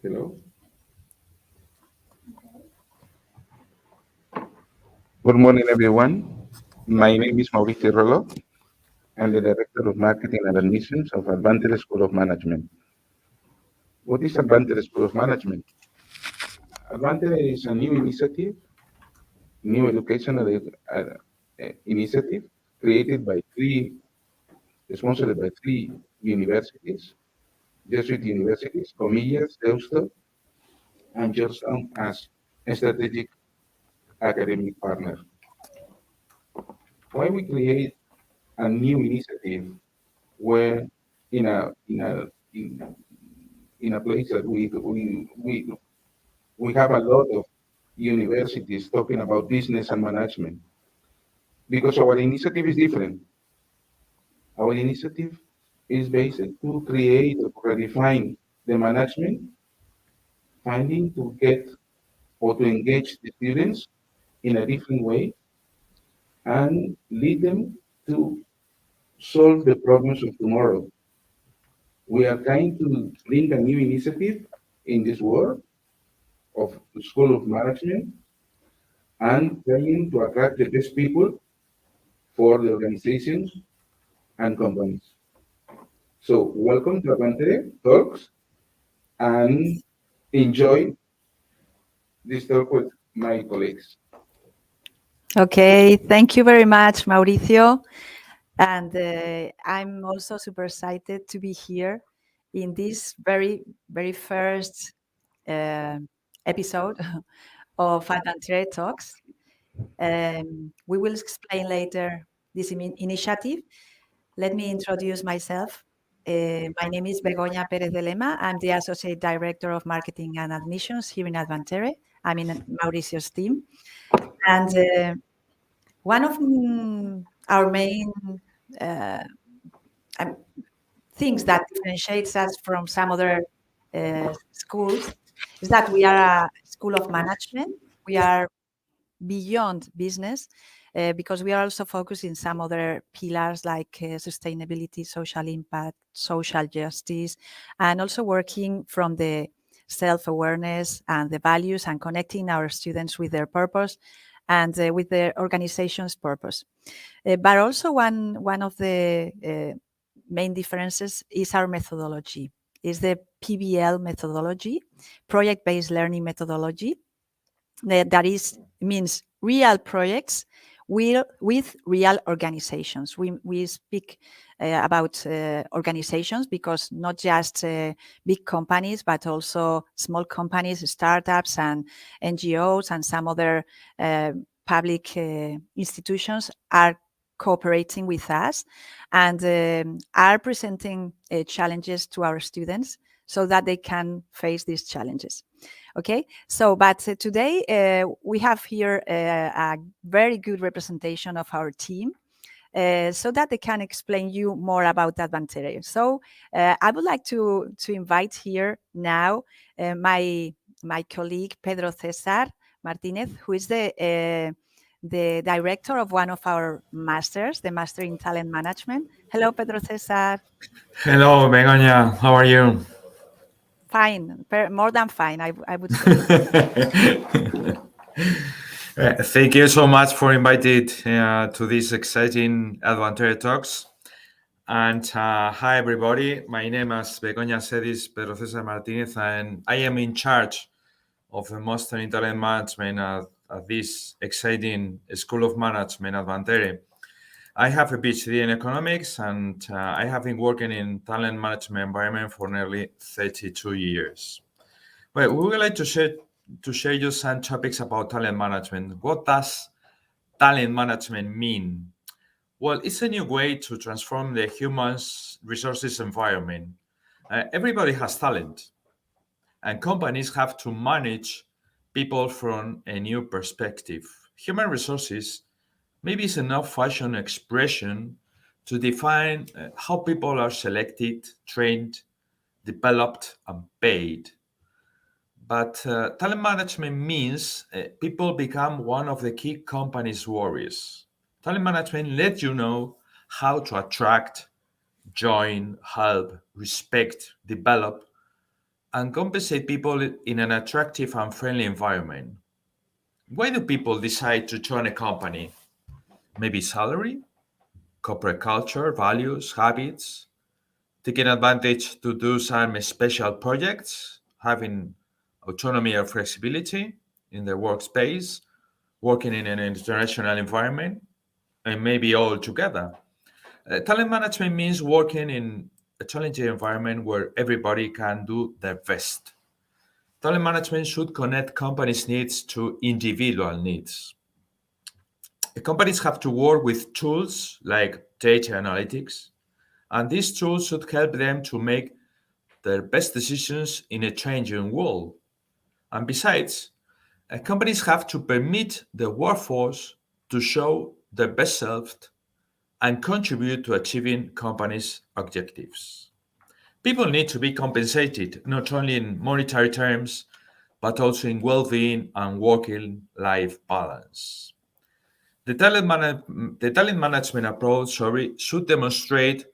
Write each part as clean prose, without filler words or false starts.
Hello. Good morning, everyone. My name is Mauricio Rolo. I'm the Director of Marketing and Admissions of Advantere School of Management. What is Advantere School of Management? Advantere is a new initiative, new educational initiative created by sponsored by three universities, Jesuit universities, Comillas, Deusto, and Georgetown as a strategic academic partner. Why we create a new initiative where in a in a in, in a place that we have a lot of universities talking about business and management because our initiative is different. Our initiative is based to create or redefine the management, finding to get or to engage the students in a different way and lead them to solve the problems of tomorrow. We are trying to bring a new initiative in this world of the School of Management and trying to attract the best people for the organizations and companies. So welcome to Advantere Talks and enjoy this talk with my colleagues. Okay, thank you very much, Mauricio. And I'm also super excited to be here in this very first episode of Advantere Talks. We will explain later this initiative. Let me introduce myself. My name is Begoña Pérez de Lema. I'm the Associate Director of Marketing and Admissions here in Advantere. I'm in Mauricio's team. And one of our main things that differentiates us from some other schools is that we are a school of management. We are beyond business because we are also focused in some other pillars like sustainability, social impact, social justice, and also working from the self-awareness and the values and connecting our students with their purpose and with their organization's purpose. But also one of the main differences is our methodology, is the PBL methodology, project-based learning methodology. That means real projects with real organizations. We speak about organizations because not just big companies, but also small companies, startups and NGOs and some other public institutions are cooperating with us and are presenting challenges to our students so that they can face these challenges. Okay, so but today we have here a very good representation of our team so that they can explain you more about Advantere. So I would like to invite here now my colleague Pedro César Martínez, who is the director of one of our masters, the Master in Talent Management. Hello, Pedro César. Hello, Begoña. How are you? Fine, more than fine, I would say. Thank you so much for inviting to this exciting Advantere Talks. And hi, everybody. My name, as Begoña said, is Pedro César Martínez, and I am in charge of the Master in Talent Management at this exciting School of Management, Advantere. I have a PhD in economics, and I have been working in talent management environment for nearly 32 years. Well, we would like to share you some topics about talent management. What does talent management mean? Well, it's a new way to transform the human resources environment. Everybody has talent, and companies have to manage people from a new perspective. Human resources maybe it's enough fashion expression to define how people are selected, trained, developed, and paid. But talent management means people become one of the key company's worries. Talent management lets you know how to attract, join, help, respect, develop, and compensate people in an attractive and friendly environment. Why do people decide to join a company? Maybe salary, corporate culture, values, habits, taking advantage to do some special projects, having autonomy or flexibility in their workspace, working in an international environment, and maybe all together. Talent management means working in a challenging environment where everybody can do their best. Talent management should connect companies' needs to individual needs. Companies have to work with tools like data analytics, and these tools should help them to make their best decisions in a changing world. And besides, companies have to permit the workforce to show their best self and contribute to achieving companies' objectives. People need to be compensated not only in monetary terms, but also in well-being and working-life balance. The talent management approach should demonstrate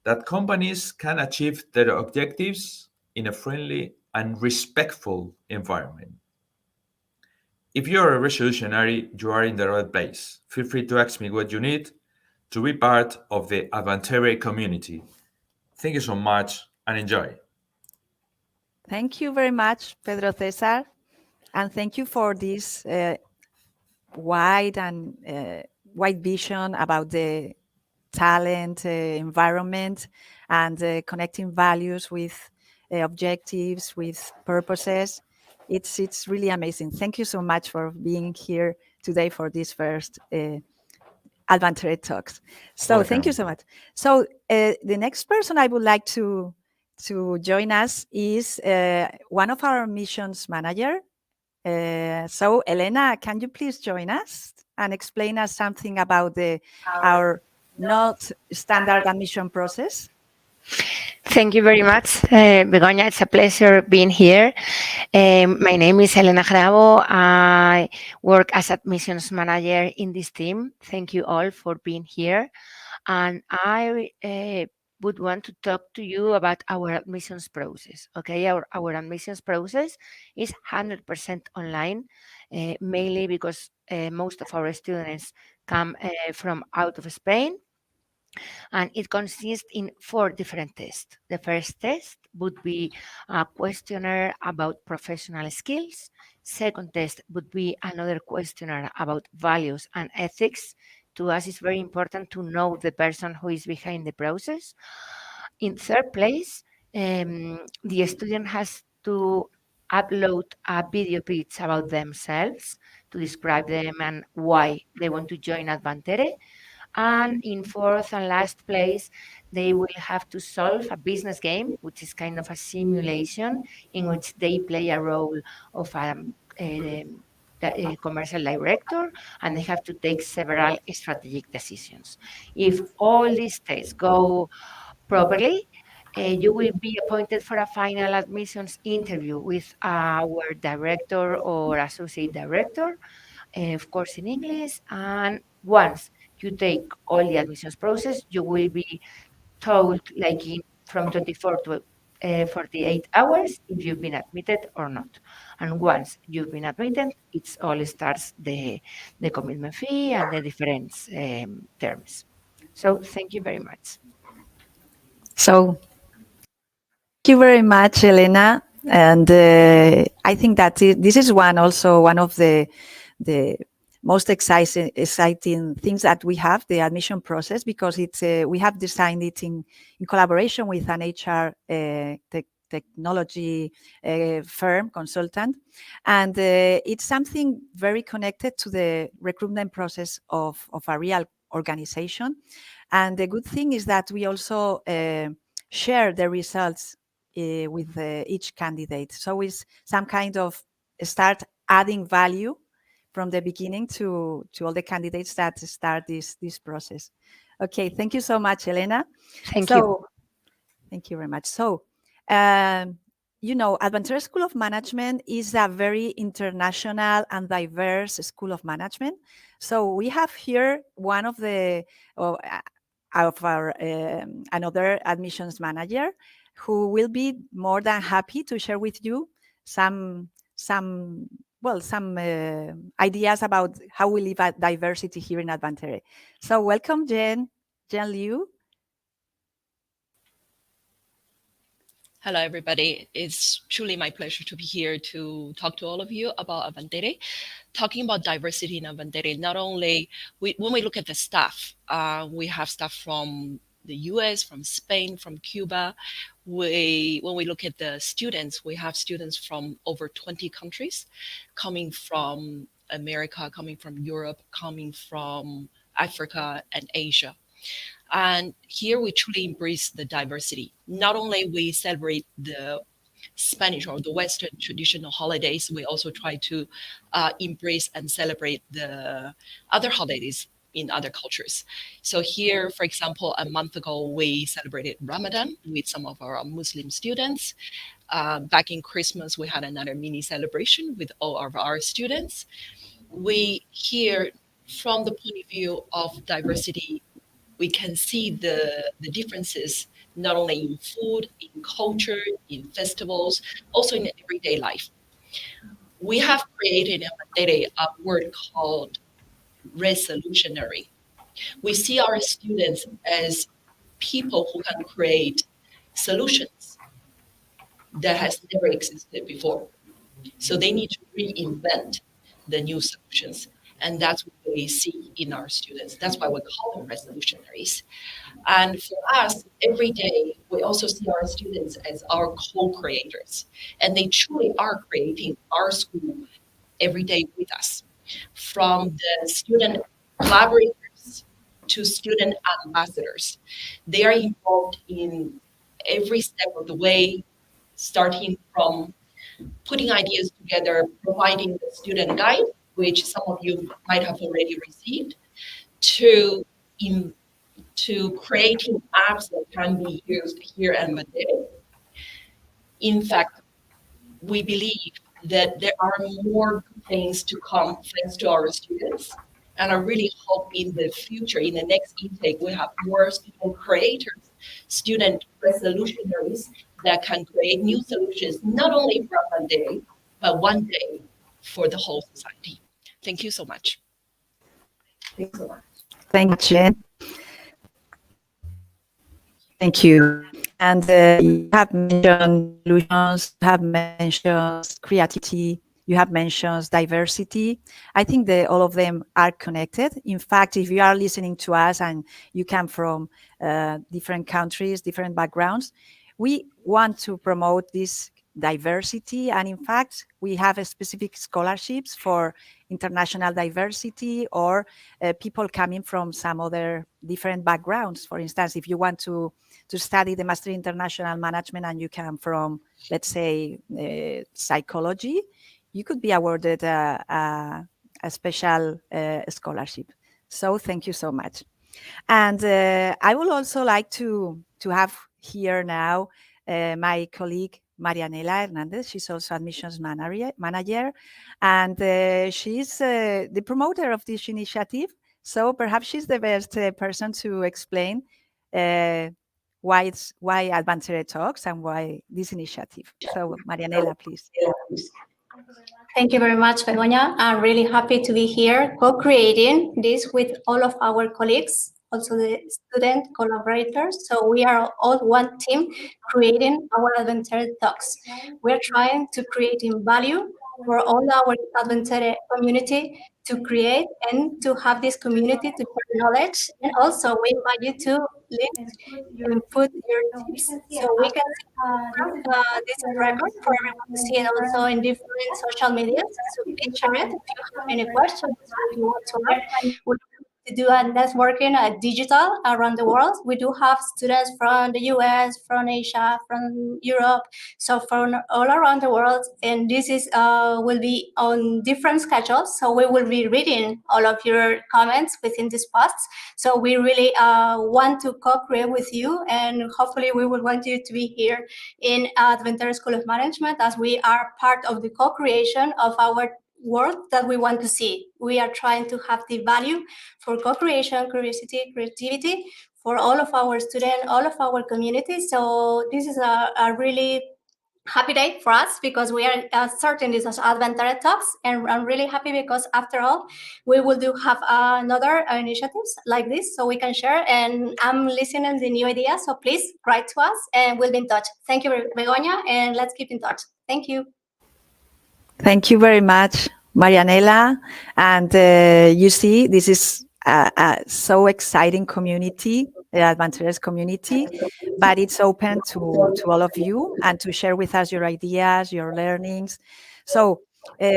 that companies can achieve their objectives in a friendly and respectful environment. If you're a revolutionary, you are in the right place. Feel free to ask me what you need to be part of the Advantere community. Thank you so much and enjoy. Thank you very much, Pedro César, and thank you for this wide vision about the talent environment and connecting values with objectives, with purposes. It's really amazing. Thank you so much for being here today for this first Advantere Talks. So Welcome. thank you so much. So the next person I would like to join us is one of our missions manager. So Elena, can you please join us and explain us something about our not standard admission process? Thank you very much, Begoña. It's a pleasure being here. My name is Elena Jarabo. I work as admissions manager in this team. Thank you all for being here. And I would want to talk to you about our admissions process. Okay, our admissions process is 100% online, mainly because most of our students come from out of Spain. And it consists in 4 different tests. The first test would be a questionnaire about professional skills. Second test would be another questionnaire about values and ethics. To us, it's very important to know the person who is behind the process. In third place, the student has to upload a video pitch about themselves to describe them and why they want to join Advantere. And in fourth and last place, they will have to solve a business game, which is kind of a simulation in which they play a role of a commercial director, and they have to take several strategic decisions. If all these tests go properly, you will be appointed for a final admissions interview with our director or associate director, of course in English. And once you take all the admissions process, you will be told like from 24 to 48 hours if you've been admitted or not. And once you've been admitted, it all starts the commitment fee and the different terms. So thank you very much. So thank you very much, Elena. And I think that this is one of the most exciting things that we have, the admission process, because we have designed it in collaboration with an HR technology firm consultant, and it's something very connected to the recruitment process of a real organization. And the good thing is that we also share the results with each candidate. So it's some kind of start adding value from the beginning to all the candidates that start this process. Okay, thank you so much, Elena. Thank you. Thank you very much. So, Advantere School of Management is a very international and diverse school of management. So we have here one of our another admissions manager, who will be more than happy to share with you some ideas about how we live at diversity here in Advantere. So welcome, Jen Liu. Hello, everybody. It's truly my pleasure to be here to talk to all of you about Advantere. Talking about diversity in Advantere, not only when we look at the staff, we have staff from the US, from Spain, from Cuba. When we look at the students, we have students from over 20 countries, coming from America, coming from Europe, coming from Africa and Asia. And here we truly embrace the diversity. Not only we celebrate the Spanish or the Western traditional holidays, we also try to embrace and celebrate the other holidays in other cultures. So here, for example, a month ago, we celebrated Ramadan with some of our Muslim students. Back in Christmas, we had another mini celebration with all of our students. We here, from the point of view of diversity, we can see the differences, not only in food, in culture, in festivals, also in everyday life. We have created in Advantere a word called resolutionary. We see our students as people who can create solutions that has never existed before. So they need to reinvent the new solutions. And that's what we see in our students. That's why we call them resolutionaries. And for us, every day, we also see our students as our co-creators. And they truly are creating our school every day with us. From the student collaborators to student ambassadors, they are involved in every step of the way, starting from putting ideas together, providing the student guide, which some of you might have already received, to creating apps that can be used here at Advantere. In fact, we believe that there are more things to come thanks to our students. And I really hope in the future, in the next intake, we have more student creators, student resolutionaries that can create new solutions, not only for Advantere, but one day for the whole society. Thank you so much. Thank you, Jen. Thank you. And you have mentioned solutions, you have mentioned creativity, you have mentioned diversity. I think that all of them are connected. In fact, if you are listening to us and you come from different countries, different backgrounds, we want to promote this diversity. And in fact, we have a specific scholarships for international diversity or people coming from some other different backgrounds. For instance, if you want to study the Master in International Management and you come from, let's say, psychology, you could be awarded a special scholarship. So thank you so much. And I would also like to have here now my colleague, Marianella Hernández. She's also admissions manager, and she's the promoter of this initiative. So perhaps she's the best person to explain why Advantere Talks and why this initiative. So Marianella, please. Thank you very much, Begoña. I'm really happy to be here co-creating this with all of our colleagues, also the student collaborators. So we are all one team creating our Advantere Talks. We're trying to create in value for all our Advantere community to create and to have this community to share knowledge. And also we invite you to input your tips so we can this is record for everyone to see it also in different social media. So please share it if you have any questions, if you want to add. We to do a networking digital around the world. We do have students from the US, from Asia, from Europe, so from all around the world. And this is will be on different schedules. So we will be reading all of your comments within this post. So we really want to co-create with you, and hopefully we will want you to be here in Advantere School of Management as we are part of the co-creation of our world that we want to see. We are trying to have the value for co-creation, curiosity, creativity for all of our students, all of our community. So this is a really happy day for us because we are starting this as Advantere Talks, and I'm really happy because after all, we will do have another initiatives like this so we can share, and I'm listening to the new ideas, so please write to us and we'll be in touch. Thank you, Begoña, and let's keep in touch. Thank you. Thank you very much, Marianella. And you see, this is a so exciting community, the Advanteres community, but it's open to all of you and to share with us your ideas, your learnings. So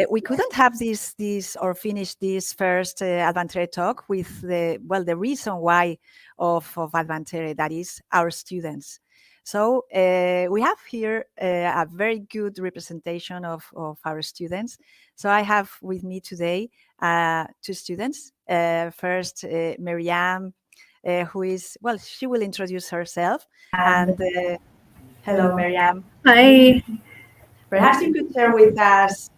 we couldn't have this or finish this first Advantere talk with the reason why of Advantere, that is our students. So we have here a very good representation of our students. So I have with me today two students. First, Meriam, who is, she will introduce herself. And hello, Meriam. Hi. Perhaps you could share with us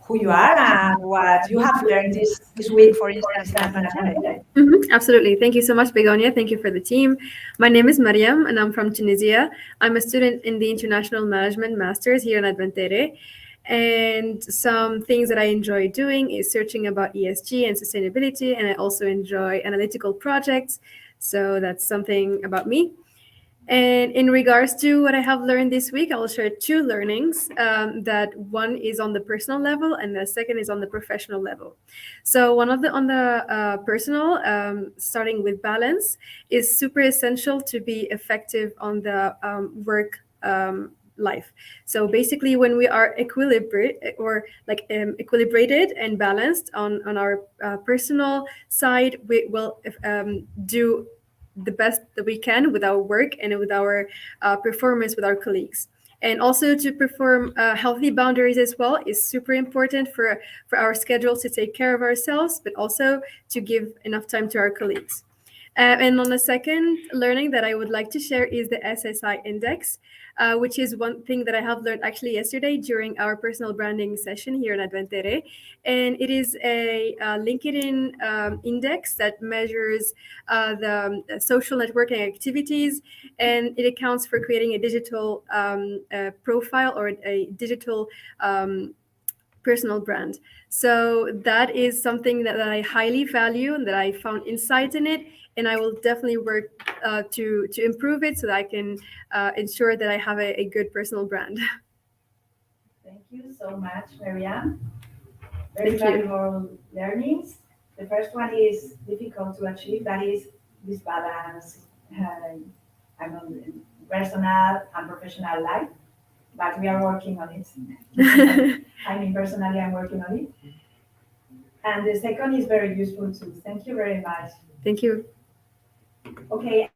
who you are and what you have learned this week, for instance, in Advantere. Absolutely. Thank you so much, Begoña. Thank you for the team. My name is Meriam, and I'm from Tunisia. I'm a student in the International Management Masters here in Advantere. And some things that I enjoy doing is searching about ESG and sustainability, and I also enjoy analytical projects. So that's something about me. And in regards to what I have learned this week, I will share two learnings. That one is on the personal level, and the second is on the professional level. So one of on the personal, starting with balance, is super essential to be effective on the work life. So basically, when we are equilibrated and balanced on our personal side, we will do the best that we can with our work and with our performance with our colleagues. And also to perform healthy boundaries as well is super important for our schedules to take care of ourselves, but also to give enough time to our colleagues. And on the second learning that I would like to share is the SSI index, which is one thing that I have learned actually yesterday during our personal branding session here in Advantere. And it is a LinkedIn index that measures the social networking activities, and it accounts for creating a digital profile or a digital personal brand. So that is something that I highly value and that I found insight in it. And I will definitely work to improve it so that I can ensure that I have a good personal brand. Thank you so much, Meriam. Very valuable learnings. The first one is difficult to achieve, that is this balance personal and professional life, but we are working on it. I mean, personally, I'm working on it. And the second is very useful too. Thank you very much. Thank you. Okay.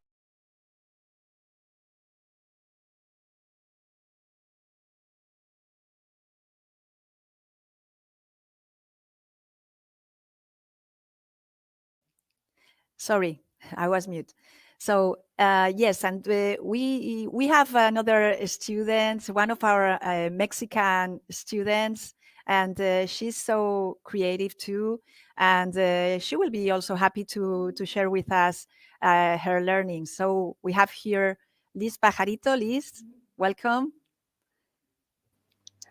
Sorry, I was mute. So yes, and we have another student, one of our Mexican students, and she's so creative too, and she will be also happy to share with us her learning. So we have here Liz Pajarito. Liz, welcome.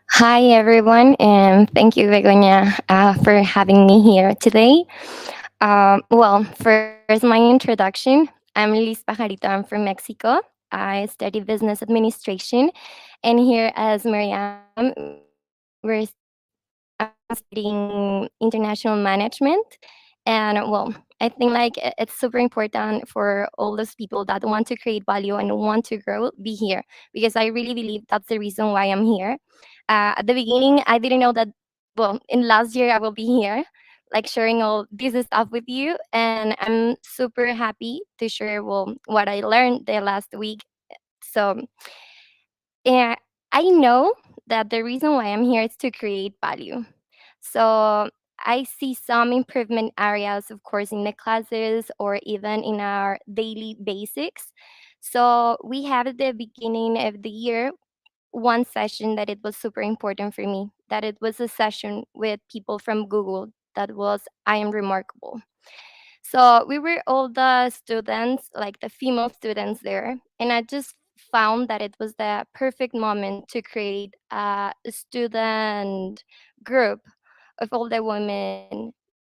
Hi, everyone, and thank you, Begoña, for having me here today. First, my introduction. I'm Liz Pajarito. I'm from Mexico. I study business administration, and here as Meriam, I'm studying international management. And I think it's super important for all those people that want to create value and want to grow, be here, because I really believe that's the reason why I'm here. At the beginning, I didn't know that, in last year I will be here, like sharing all this stuff with you. And I'm super happy to share, what I learned the last week. So, yeah, I know that the reason why I'm here is to create value. So I see some improvement areas, of course, in the classes or even in our daily basics. So we have at the beginning of the year one session that it was super important for me, that it was a session with people from Google that was I Am Remarkable. So we were all the students, like the female students there, and I just found that it was the perfect moment to create a student group of all the women.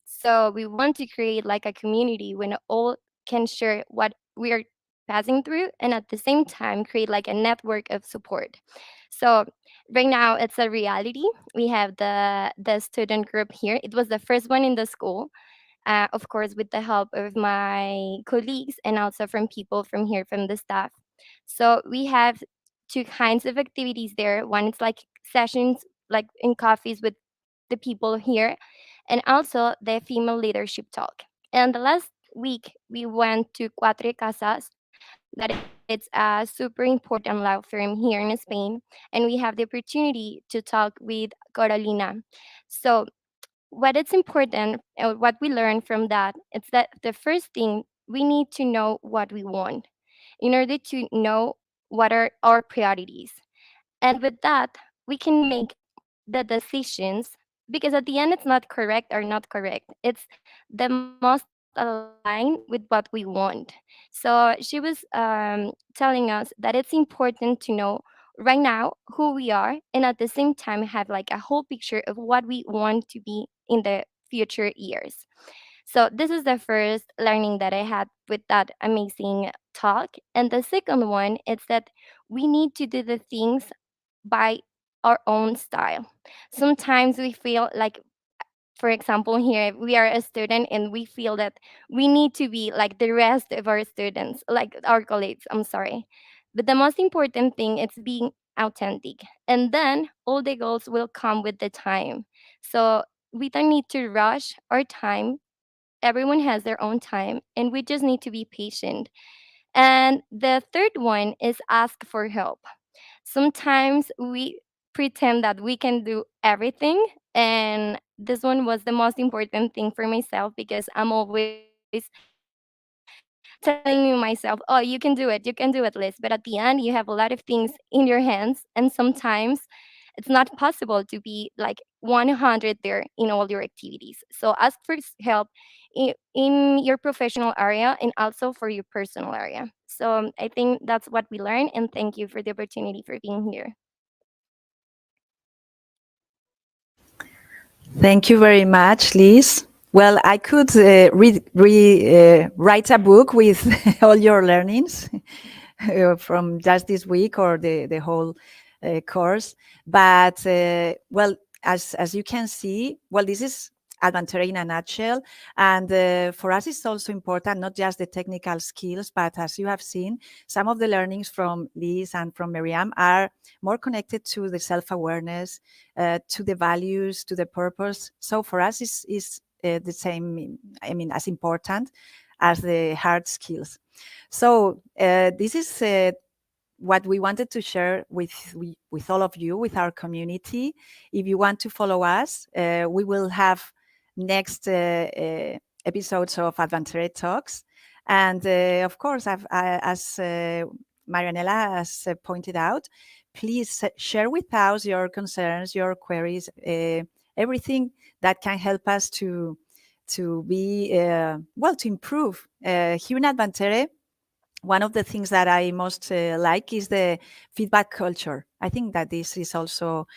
So we want to create like a community when all can share what we are passing through, and at the same time create like a network of support. So right now it's a reality. We have the student group here. It was the first one in the school, of course, with the help of my colleagues and also from people from here, from the staff. So we have two kinds of activities there. One is like sessions, like in coffees with the people here, and also the female leadership talk. And the last week, we went to Cuatro Casas, that it's a super important law firm here in Spain, and we have the opportunity to talk with Carolina. So what is important, what we learn from that, is that the first thing, we need to know what we want in order to know what are our priorities. And with that, we can make the decisions, because at the end it's not correct or not correct, it's the most aligned with what we want. So she was telling us that it's important to know right now who we are, and at the same time have like a whole picture of what we want to be in the future years. So this is the first learning that I had with that amazing talk. And the second one is that we need to do the things by our own style. Sometimes we feel like, for example, here we are a student and we feel that we need to be like the rest of our students, like our colleagues, I'm sorry. But the most important thing is being authentic. And then all the goals will come with the time. So we don't need to rush our time. Everyone has their own time, and we just need to be patient. And the third one is ask for help. Sometimes we pretend that we can do everything, and this one was the most important thing for myself, because I'm always telling myself, oh, you can do it, Liz. But at the end, you have a lot of things in your hands, and sometimes it's not possible to be like 100 there in all your activities. So ask for help in your professional area and also for your personal area. So I think that's what we learned, and thank you for the opportunity for being here. Thank you very much, Liz. Well, I could write a book with all your learnings from just this week or the whole course. But, well, as you can see, well, this is Advantere in a nutshell. And for us, it's also important, not just the technical skills, but as you have seen, some of the learnings from Liz and from Meriam are more connected to the self-awareness, to the values, to the purpose. So for us, it's the same, I mean, as important as the hard skills. So this is what we wanted to share with all of you, with our community. If you want to follow us, we will have next episodes of Advantere Talks. And of course, as Marianella has pointed out, please share with us your concerns, your queries, everything that can help us to be, well, to improve. Here in Advantere, one of the things that I most like is the feedback culture. I think that this is also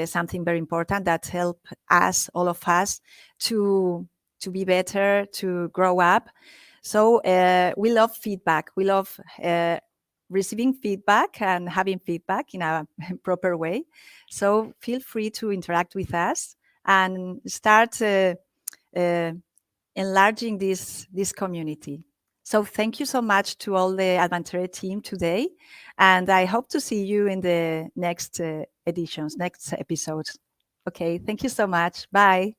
something very important that help us, all of us, to be better, to grow up. So we love feedback. We love receiving feedback and having feedback in a proper way. So feel free to interact with us and start enlarging this community. So thank you so much to all the Advantere team today. And I hope to see you in the next editions, next episodes. Okay, thank you so much. Bye.